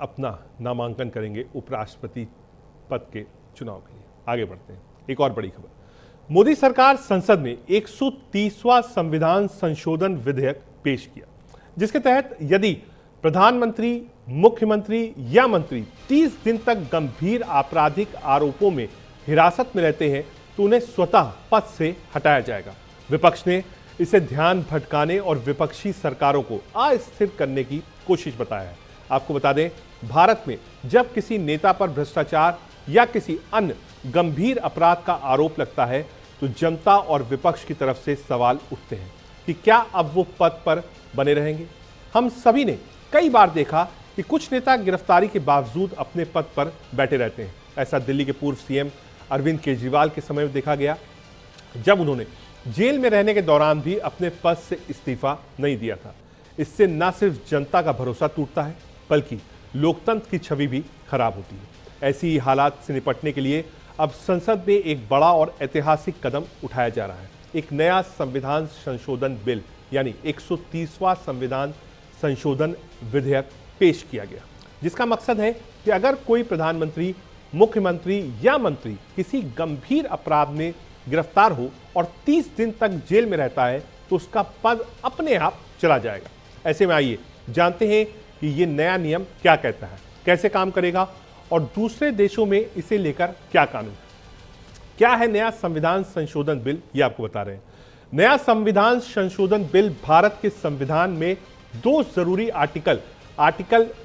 अपना नामांकन करेंगे उपराष्ट्रपति पद के चुनाव के लिए। आगे बढ़ते हैं, एक और बड़ी खबर। मोदी सरकार संसद में 130वां संविधान संशोधन विधेयक पेश किया, जिसके तहत यदि प्रधानमंत्री, मुख्यमंत्री या मंत्री 30 दिन तक गंभीर आपराधिक आरोपों में हिरासत में रहते हैं तो उन्हें स्वतः पद से हटाया जाएगा। विपक्ष ने इसे ध्यान भटकाने और विपक्षी सरकारों को अस्थिर करने की कोशिश बताया है। आपको बता दें, भारत में जब किसी नेता पर भ्रष्टाचार या किसी अन्य गंभीर अपराध का आरोप लगता है तो जनता और विपक्ष की तरफ से सवाल उठते हैं कि क्या अब वो पद पर बने रहेंगे। हम सभी ने कई बार देखा कि कुछ नेता गिरफ्तारी के बावजूद अपने पद पर बैठे रहते हैं। ऐसा दिल्ली के पूर्व सीएम अरविंद केजरीवाल के समय में देखा गया, जब उन्होंने जेल में रहने के दौरान भी अपने पद से इस्तीफा नहीं दिया था। इससे न सिर्फ जनता का भरोसा टूटता है बल्कि लोकतंत्र की छवि भी खराब होती है। ऐसी ही हालात से निपटने के लिए अब संसद में एक बड़ा और ऐतिहासिक कदम उठाया जा रहा है। एक नया संविधान संशोधन बिल यानी 130वां संविधान संशोधन विधेयक पेश किया गया, जिसका मकसद है कि अगर कोई प्रधानमंत्री, मुख्यमंत्री या मंत्री किसी गंभीर अपराध में गिरफ्तार हो और 30 दिन तक जेल में रहता है तो उसका पद अपने आप चला जाएगा। ऐसे में आइए जानते हैं कि ये नया नियम क्या कहता है, कैसे काम करेगा और दूसरे देशों में इसे लेकर क्या कानून है। क्या है नया संविधान संशोधन बिल, ये आपको बता रहे हैं। नया संविधान संशोधन बिल भारत के संविधान में दो जरूरी आर्टिकल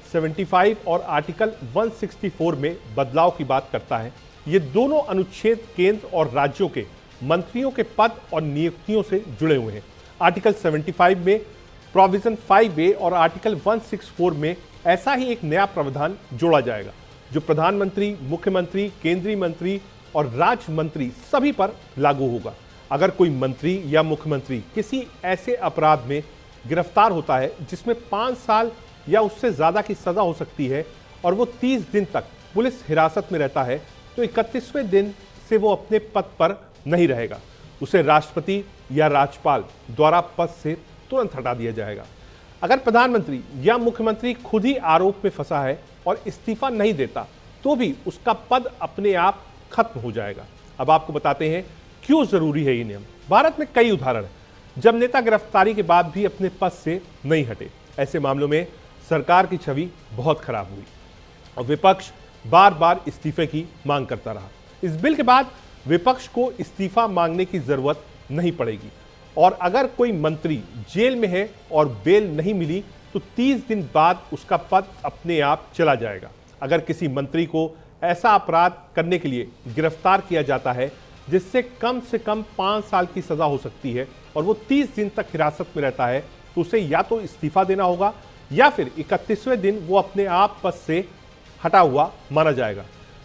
75 और आर्टिकल 164 में बदलाव की बात करता है। ये दोनों अनुच्छेद केंद्र और राज्यों के मंत्रियों के पद और नियुक्तियों से जुड़े हुए हैं। आर्टिकल 75 में प्रोविजन 5A और आर्टिकल 164 में ऐसा ही एक नया प्रावधान जोड़ा जाएगा जो प्रधानमंत्री, मुख्यमंत्री, केंद्रीय मंत्री और राज्य मंत्री सभी पर लागू होगा। अगर कोई मंत्री या मुख्यमंत्री किसी ऐसे अपराध में गिरफ्तार होता है जिसमें 5 साल या उससे ज्यादा की सजा हो सकती है और वो 30 दिन तक पुलिस हिरासत में रहता है तो 31वें दिन से वो अपने पद पर नहीं रहेगा। उसे राष्ट्रपति या राज्यपाल द्वारा पद से तुरंत हटा दिया जाएगा। अगर प्रधानमंत्री या मुख्यमंत्री खुद ही आरोप में फंसा है और इस्तीफा नहीं देता तो भी उसका पद अपने आप खत्म हो जाएगा। अब आपको बताते हैं क्यों जरूरी है ये नियम। भारत में कई उदाहरण हैं जब नेता गिरफ्तारी के बाद भी अपने पद से नहीं हटे। ऐसे मामलों में सरकार की छवि बहुत खराब हुई और विपक्ष बार बार इस्तीफे की मांग करता रहा। इस बिल के बाद विपक्ष को इस्तीफा मांगने की जरूरत नहीं पड़ेगी और अगर कोई मंत्री जेल में है और बेल नहीं मिली तो 30 दिन बाद उसका पद अपने आप चला जाएगा। अगर किसी मंत्री को ऐसा अपराध करने के लिए गिरफ्तार किया जाता है जिससे कम से कम 5 साल की सजा हो सकती है और वो 30 दिन तक हिरासत में रहता है तो उसे या तो इस्तीफा देना होगा या फिर 31वें दिन वो अपने आप पद से हटा हुआ माना जाएगा।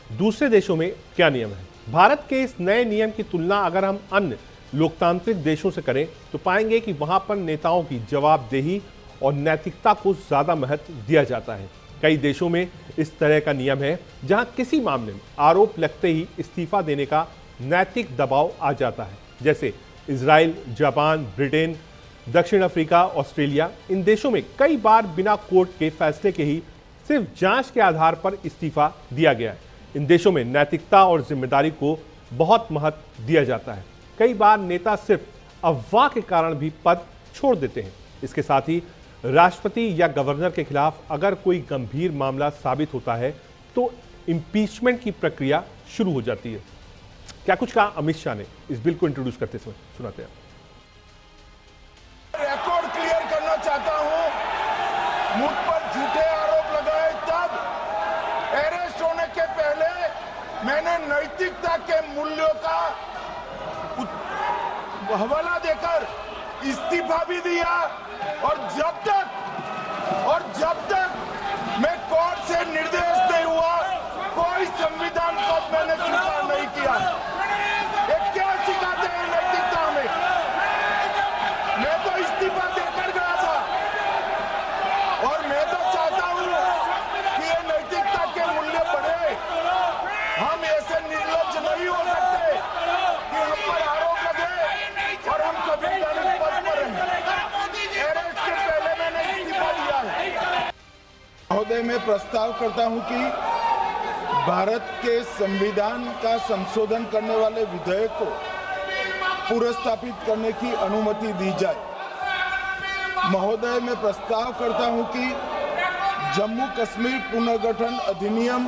दूसरे देशों में क्या नियम है? भारत के इस नए नियम की तुलना अगर हम अन्य लोकतांत्रिक देशों से करें तो पाएंगे कि वहां पर नेताओं की जवाबदेही और नैतिकता को ज्यादा महत्व दिया जाता है। कई देशों में इस तरह का नियम है जहां किसी मामले में आरोप लगते ही इस्तीफा देने का नैतिक दबाव आ जाता है, जैसे इजराइल, जापान, ब्रिटेन, दक्षिण अफ्रीका, ऑस्ट्रेलिया। इन देशों में कई बार बिना कोर्ट के फैसले के ही सिर्फ जांच के आधार पर इस्तीफा दिया गया है। इन देशों में नैतिकता और जिम्मेदारी को बहुत महत्व दिया जाता है। कई बार नेता सिर्फ अफवाह के कारण भी पद छोड़ देते हैं। इसके साथ ही राष्ट्रपति या गवर्नर के खिलाफ अगर कोई गंभीर मामला साबित होता है तो इम्पीचमेंट की प्रक्रिया शुरू हो जाती है। क्या कुछ कहा अमित शाह ने इस बिल को इंट्रोड्यूस करते समय, सुनाते हैं। रिकॉर्ड क्लियर करना चाहता हूं, मुझ पर झूठे आरोप लगाए तब अरेस्ट होने के पहले मैंने नैतिकता के मूल्यों का हवाला देकर इस्तीफा भी दिया और जब तक मैं कोर्ट से निर्देश नहीं हुआ कोई संविधान पद मैंने स्वीकार नहीं किया। ये क्या सिखाते हैं नैतिकता में? मैं तो इस्तीफा देकर गया था और मैं तो चाहता हूं कि ये नैतिकता के मूल्य बढ़े। हम ऐसे निर्लज्ज नहीं हो सकते कि हम पर आरोप लगे और हम संवैधानिक पद पर हैं। अरेस्ट के पहले मैंने इस्तीफा दिया है। महोदय, मैं प्रस्ताव करता हूं कि भारत के संविधान का संशोधन करने वाले विधेयक को पुनर्स्थापित करने की अनुमति दी जाए। महोदय, मैं प्रस्ताव करता हूं कि जम्मू कश्मीर पुनर्गठन अधिनियम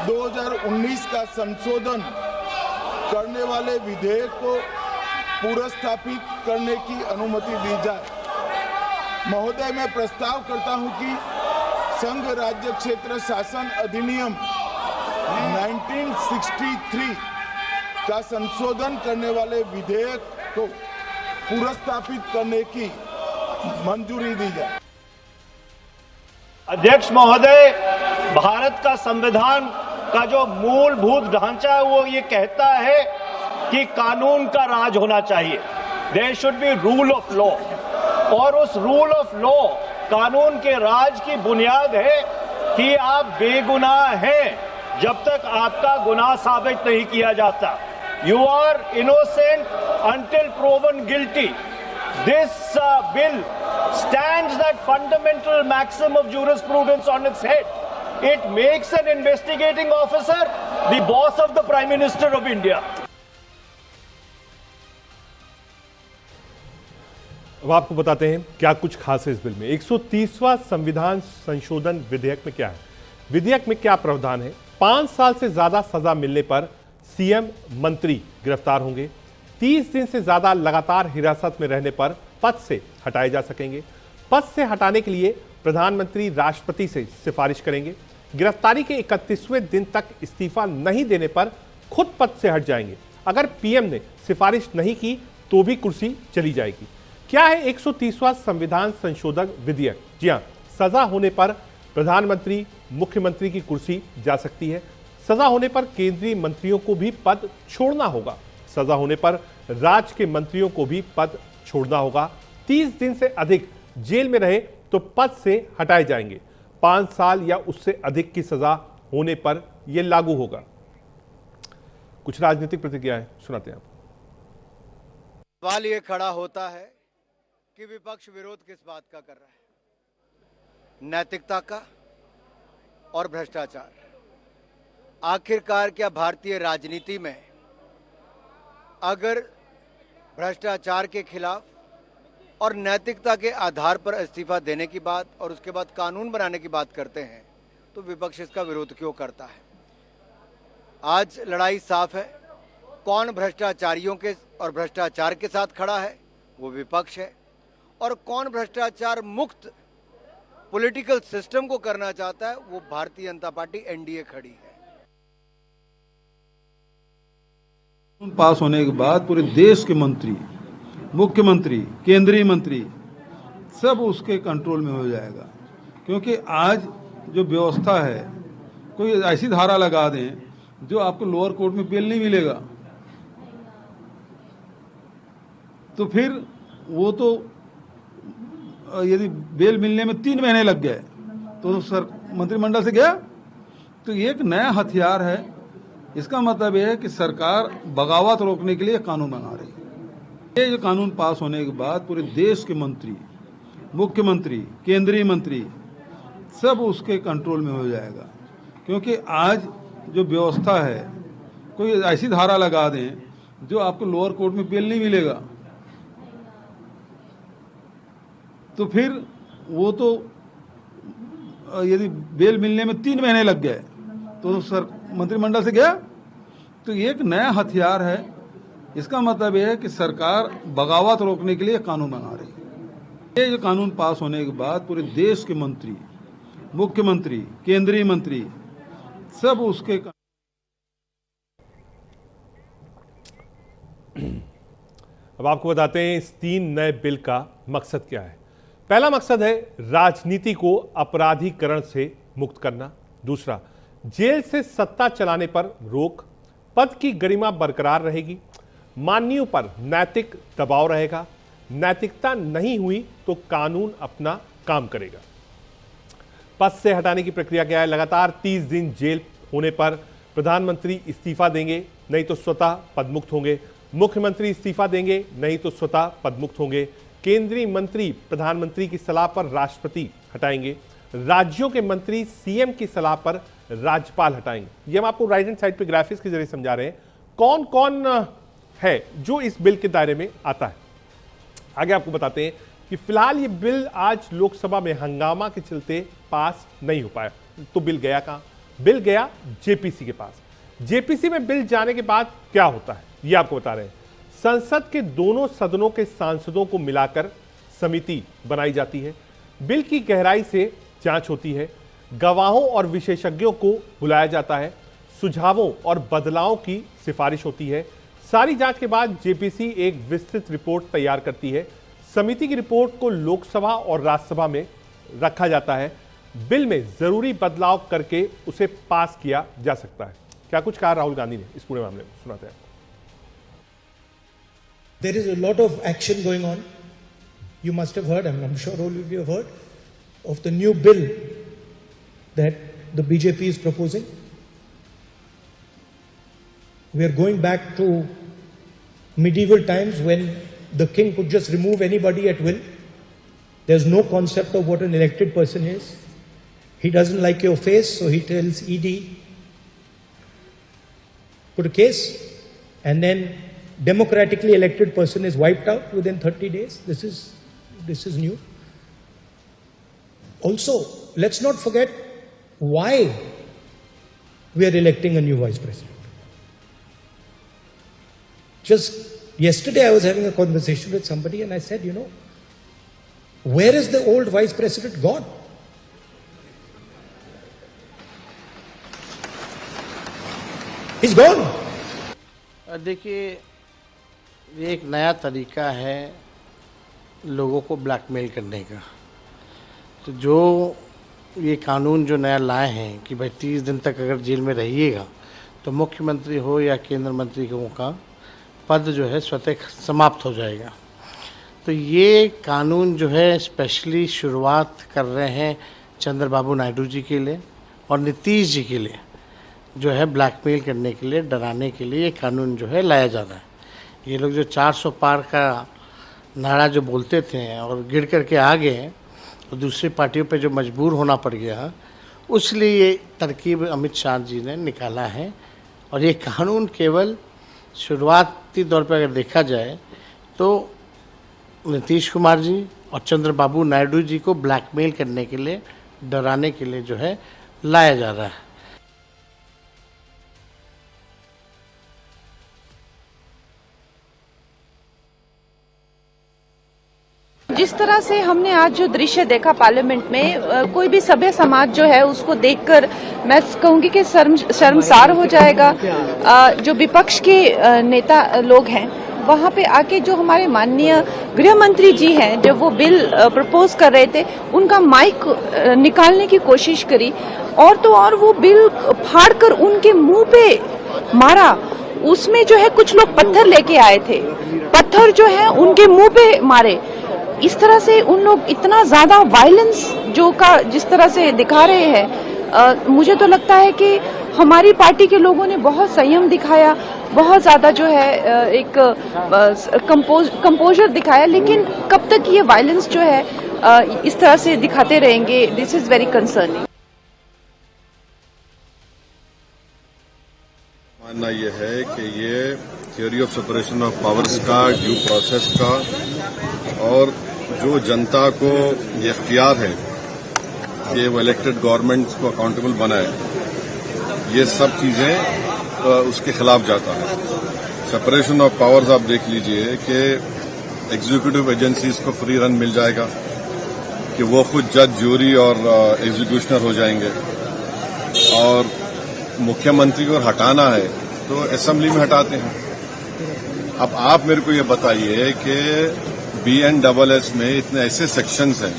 2019 का संशोधन करने वाले विधेयक को पुनर्स्थापित करने की अनुमति दी जाए। महोदय, मैं प्रस्ताव करता हूं कि संघ राज्य क्षेत्र शासन अधिनियम 1963 का संशोधन करने वाले विधेयक को पुनर्स्थापित करने की मंजूरी दी जाए। अध्यक्ष महोदय, भारत का संविधान का जो मूलभूत ढांचा है वो ये कहता है कि कानून का राज होना चाहिए। There should be rule of law, और उस रूल ऑफ लॉ, कानून के राज की बुनियाद है कि आप बेगुनाह हैं जब तक आपका गुनाह साबित नहीं किया जाता। You are innocent until proven guilty. This bill stands that fundamental maxim of jurisprudence on its head. It makes an investigating officer the boss of the Prime Minister of India. अब आपको बताते हैं क्या कुछ खास है इस बिल में। 130वां संविधान संशोधन विधेयक में क्या है, विधेयक में क्या प्रावधान है। 5 साल से ज्यादा सजा मिलने पर सीएम मंत्री गिरफ्तार होंगे। 30 दिन से ज्यादा लगातार हिरासत में रहने पर पद से हटाए जा सकेंगे। पद से हटाने के लिए प्रधानमंत्री राष्ट्रपति से सिफारिश करेंगे। गिरफ्तारी के 31वें दिन तक इस्तीफा नहीं देने पर खुद पद से हट जाएंगे। अगर पीएम ने सिफारिश नहीं की तो भी कुर्सी चली जाएगी। क्या है 130वां संविधान संशोधन विधेयक? जी हां, सजा होने पर प्रधानमंत्री, मुख्यमंत्री की कुर्सी जा सकती है। सजा होने पर केंद्रीय मंत्रियों को भी पद छोड़ना होगा। सजा होने पर राज्य के मंत्रियों को भी पद छोड़ना होगा। 30 दिन से अधिक जेल में रहे तो पद से हटाए जाएंगे। 5 साल या उससे अधिक की सजा होने पर यह लागू होगा। कुछ राजनीतिक प्रतिक्रियाएं सुनाते हैं आपको। सवाल ये खड़ा होता है कि विपक्ष विरोध किस बात का कर रहा है, नैतिकता का और भ्रष्टाचार। आखिरकार क्या भारतीय राजनीति में अगर भ्रष्टाचार के खिलाफ और नैतिकता के आधार पर इस्तीफा देने की बात और उसके बाद कानून बनाने की बात करते हैं तो विपक्ष इसका विरोध क्यों करता है? आज लड़ाई साफ है, कौन भ्रष्टाचारियों के और भ्रष्टाचार के साथ खड़ा है वो विपक्ष है, और कौन भ्रष्टाचार मुक्त पॉलिटिकल सिस्टम को करना चाहता है वो भारतीय जनता पार्टी एनडीए खड़ी है। पास होने के बाद पूरे देश के मंत्री, मुख्यमंत्री, केंद्रीय मंत्री सब उसके कंट्रोल में हो जाएगा। क्योंकि आज जो व्यवस्था है, कोई ऐसी धारा लगा दें जो आपको लोअर कोर्ट में बेल नहीं मिलेगा, तो फिर वो तो यदि बेल मिलने में 3 महीने लग गए तो सर मंत्रिमंडल से गया, तो ये एक नया हथियार है। इसका मतलब यह है कि सरकार बगावत रोकने के लिए कानून बना रही है। ये जो कानून पास होने के बाद पूरे देश के मंत्री, मुख्यमंत्री, केंद्रीय मंत्री सब उसके कंट्रोल में हो जाएगा। क्योंकि आज जो व्यवस्था है, कोई ऐसी धारा लगा दें जो आपको लोअर कोर्ट में बेल नहीं मिलेगा, तो फिर वो तो यदि बेल मिलने में 3 महीने लग गए तो सर मंत्रिमंडल से गया, तो ये एक नया हथियार है। इसका मतलब यह है कि सरकार बगावत रोकने के लिए कानून बना रही है। ये जो कानून पास होने के बाद पूरे देश के मंत्री, मुख्यमंत्री, केंद्रीय मंत्री सब उसके अब आपको बताते हैं इस 3 नए बिल का मकसद क्या है। पहला मकसद है राजनीति को अपराधीकरण से मुक्त करना। दूसरा, जेल से सत्ता चलाने पर रोक, पद की गरिमा बरकरार रहेगी, माननीयों पर नैतिक दबाव रहेगा, नैतिकता नहीं हुई तो कानून अपना काम करेगा। पद से हटाने की प्रक्रिया क्या है? लगातार 30 दिन जेल होने पर प्रधानमंत्री इस्तीफा देंगे, नहीं तो स्वतः पदमुक्त होंगे। मुख्यमंत्री इस्तीफा देंगे, नहीं तो स्वतः पदमुक्त होंगे। केंद्रीय मंत्री प्रधानमंत्री की सलाह पर राष्ट्रपति हटाएंगे। राज्यों के मंत्री सीएम की सलाह पर राज्यपाल हटाएंगे। ये हम आपको राइट हैंड साइड पे ग्राफिक्स के जरिए समझा रहे हैं कौन कौन है जो इस बिल के दायरे में आता है। आगे आपको बताते हैं कि फिलहाल ये बिल आज लोकसभा में हंगामा के चलते पास नहीं हो पाया। तो बिल गया कहां? बिल गया जेपीसी के पास। जेपीसी में बिल जाने के बाद क्या होता है ये आपको बता रहे हैं। संसद के दोनों सदनों के सांसदों को मिलाकर समिति बनाई जाती है। बिल की गहराई से जांच होती है। गवाहों और विशेषज्ञों को बुलाया जाता है। सुझावों और बदलावों की सिफारिश होती है। सारी जांच के बाद जेपीसी एक विस्तृत रिपोर्ट तैयार करती है। समिति की रिपोर्ट को लोकसभा और राज्यसभा में रखा जाता है। बिल में जरूरी बदलाव करके उसे पास किया जा सकता है। क्या कुछ कहा राहुल गांधी ने इस पूरे मामले में, सुनाते हैं। There is a lot of action going on. You must have heard, I'm sure all of you have heard, of the new bill that the BJP is proposing. We are going back to medieval times when the king could just remove anybody at will. There's no concept of what an elected person is. He doesn't like your face, so he tells ED, put a case, and then democratically elected person is wiped out within 30 days. This is new. Also, let's not forget why we are electing a new vice president. Just yesterday I was having a conversation with somebody and I said, where is the old vice president gone? He's gone. देखिए, ये एक नया तरीका है लोगों को blackmail करने का। तो जो ये कानून जो नया लाए हैं कि भाई 30 दिन तक अगर जेल में रहिएगा तो मुख्यमंत्री हो या केंद्र मंत्री का पद जो है स्वतः समाप्त हो जाएगा। तो ये कानून जो है स्पेशली शुरुआत कर रहे हैं चंद्रबाबू नायडू जी के लिए और नीतीश जी के लिए, जो है ब्लैकमेल करने के लिए, डराने के लिए ये कानून जो है लाया जा रहा है। ये लोग जो 400 पार का नारा जो बोलते थे और गिर करके आ गए और दूसरी पार्टियों पे जो मजबूर होना पड़ गया, उसलिए ये तरकीब अमित शाह जी ने निकाला है। और ये कानून केवल शुरुआती तौर पर अगर देखा जाए तो नीतीश कुमार जी और चंद्रबाबू नायडू जी को ब्लैकमेल करने के लिए, डराने के लिए जो है लाया जा रहा है। जिस तरह से हमने आज जो दृश्य देखा पार्लियामेंट में, कोई भी सभ्य समाज जो है उसको देखकर मैं कहूंगी कि शर्मसार हो जाएगा। जो विपक्ष के नेता लोग हैं वहां पे आके जो हमारे माननीय गृह मंत्री जी हैं, जब वो बिल प्रपोज कर रहे थे, उनका माइक निकालने की कोशिश करी और तो और वो बिल फाड़कर उनके मुंह पे मारा। उसमें जो है कुछ लोग पत्थर लेके आए थे, पत्थर जो है उनके मुंह पे मारे। इस तरह से उन लोग इतना ज्यादा वायलेंस जिस तरह से दिखा रहे हैं, मुझे तो लगता है कि हमारी पार्टी के लोगों ने बहुत संयम दिखाया, बहुत ज्यादा जो है एक कंपोजर दिखाया। लेकिन कब तक ये वायलेंस जो है इस तरह से दिखाते रहेंगे, दिस इज वेरी कंसर्निंग। मानना ये है कि ये theory of separation of powers का, ड्यू प्रोसेस का और जो जनता को ये इख्तियार है कि वो इलेक्टेड गवर्नमेंट को अकाउंटेबल बनाए, ये सब चीजें उसके खिलाफ जाता है। सेपरेशन ऑफ पावर्स आप देख लीजिए कि एग्जीक्यूटिव एजेंसीज को फ्री रन मिल जाएगा, कि वो खुद जज, ज्यूरी और एग्जीक्यूशनर हो जाएंगे। और मुख्यमंत्री को हटाना है तो असेंबली में हटाते हैं। अब आप मेरे को ये बताइए कि BNSS में इतने ऐसे सेक्शंस हैं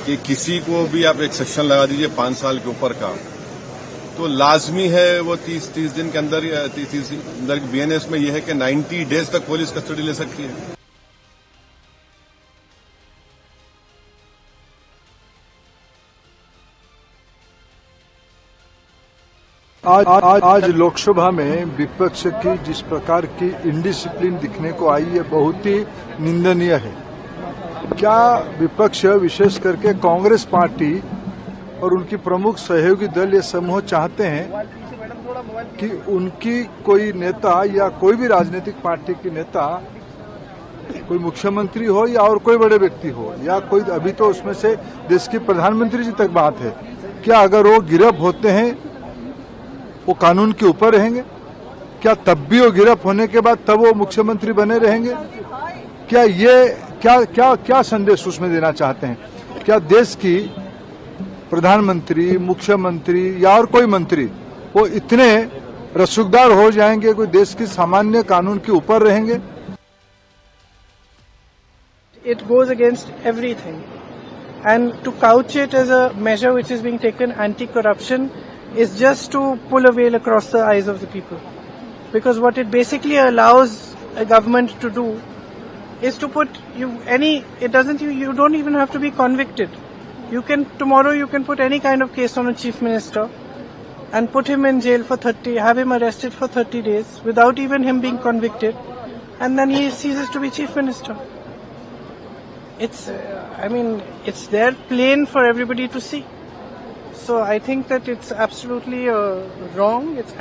कि किसी को भी आप एक सेक्शन लगा दीजिए 5 साल के ऊपर का, तो लाजमी है वो 30 दिन के अंदर, 30 दिन के अंदर BNS में यह है कि 90 डेज तक पुलिस कस्टडी ले सकती है। आज लोकसभा में विपक्ष की जिस प्रकार की इंडिसिप्लिन दिखने को आई है बहुत ही निंदनीय है। क्या विपक्ष विशेष करके कांग्रेस पार्टी और उनकी प्रमुख सहयोगी दल ये समूह चाहते हैं कि उनकी कोई नेता या कोई भी राजनीतिक पार्टी की नेता, कोई मुख्यमंत्री हो या और कोई बड़े व्यक्ति हो या कोई, अभी तो उसमें से देश की प्रधानमंत्री जी तक बात है, क्या अगर वो गिरफ्त होते हैं वो कानून के ऊपर रहेंगे? क्या तब भी वो गिरफ्त होने के बाद तब वो मुख्यमंत्री बने रहेंगे? क्या ये क्या संदेश उसमें देना चाहते हैं? क्या देश की प्रधानमंत्री, मुख्यमंत्री या और कोई मंत्री वो इतने रसूखदार हो जाएंगे, कोई देश की सामान्य कानून के ऊपर रहेंगे? It goes against everything, and to couch it as a measure which is being taken anti-corruption is just to pull a veil across the eyes of the people, because what it basically allows a government to do is to put you don't even have to be convicted. Tomorrow you can put any kind of case on a chief minister and put him in jail for have him arrested for 30 days without even him being convicted, and then he ceases to be chief minister. It's there plain for everybody to see. So I think that it's absolutely wrong. It's